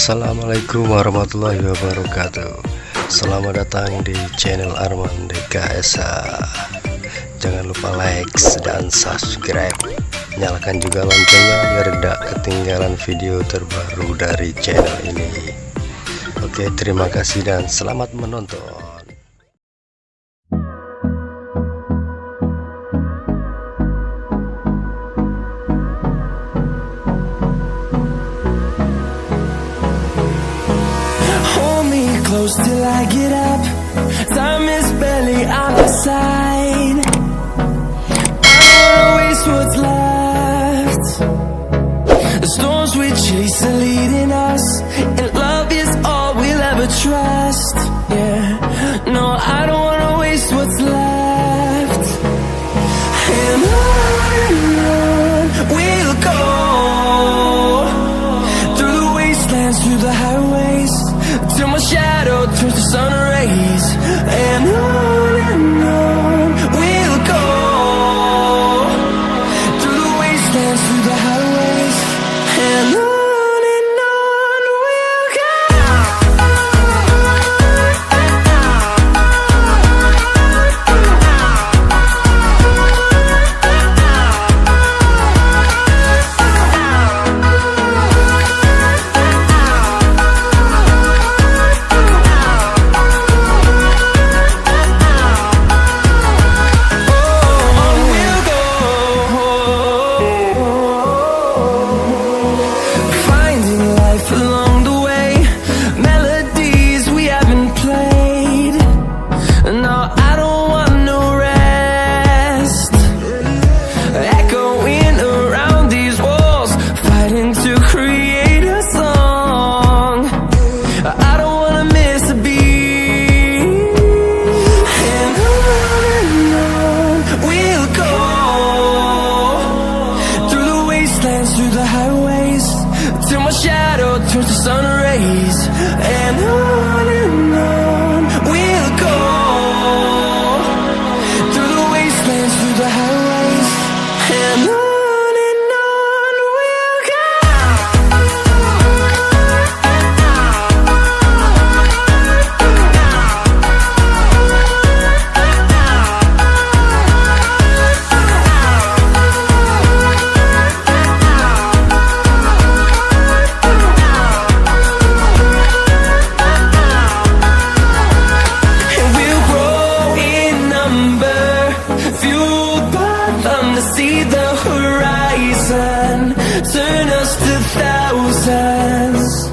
Assalamualaikum warahmatullahi wabarakatuh. Selamat datang di channel Arman dksh. Jangan lupa like dan subscribe. Nyalakan juga loncengnya biar tidak ketinggalan video terbaru dari channel ini. Oke, terima kasih dan selamat menonton. Close till I get up. Time is barely on our side. I don't wanna waste what's left. The storms we chase are leading us, and love is all we'll ever trust. Yeah, no, I don't wanna waste what's left. And on we'll go, through the wastelands, through the highways, till my shadow turns to sun rays. And on we'll go, through the wastelands, through the highways, and on we'll go. Through the highways, till my shadow turns to sun rays. And on we'll go, through the wastelands, through the highways, and on we'll go. See the horizon, turn us to thousands,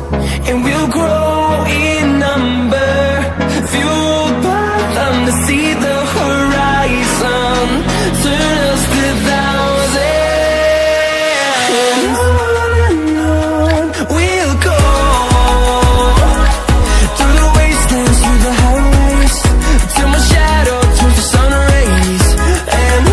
and we'll grow in number, fueled by them. To see the horizon, turn us to thousands, and on we'll go, through the wastelands, through the highways, till my shadow turns to sun rays. And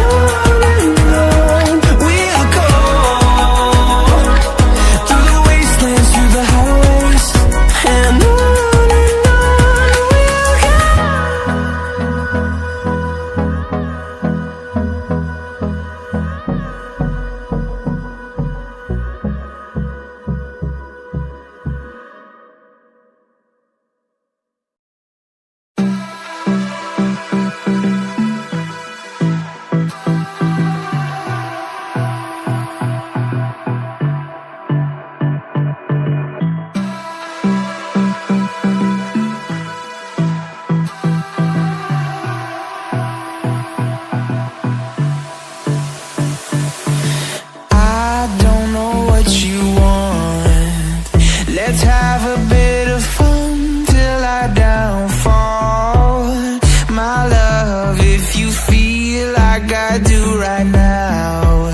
let's have a bit of fun till I downfall. My love, if you feel like I do right now,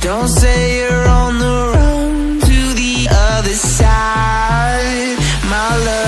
don't say you're on the run to the other side, my love.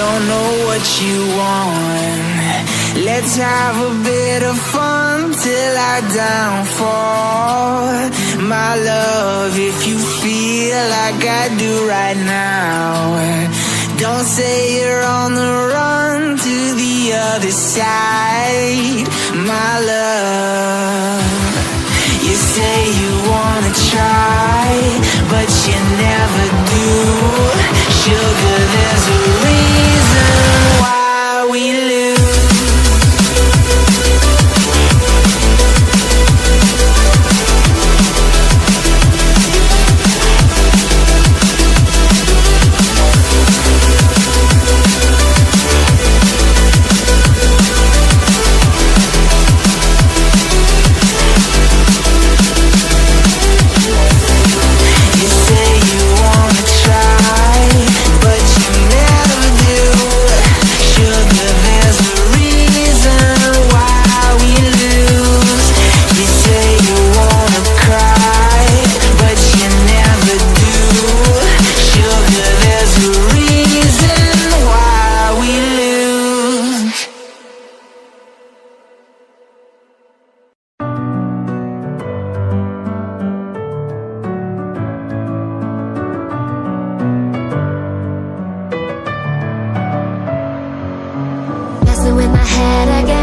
don't know what you want. Let's have a bit of fun till I downfall. My love, if you feel like I do right now, don't say you're on the run to the other side. My love, you say you wanna try, but you never do. Sugar, there's a reason why we lose. Messing with my head again.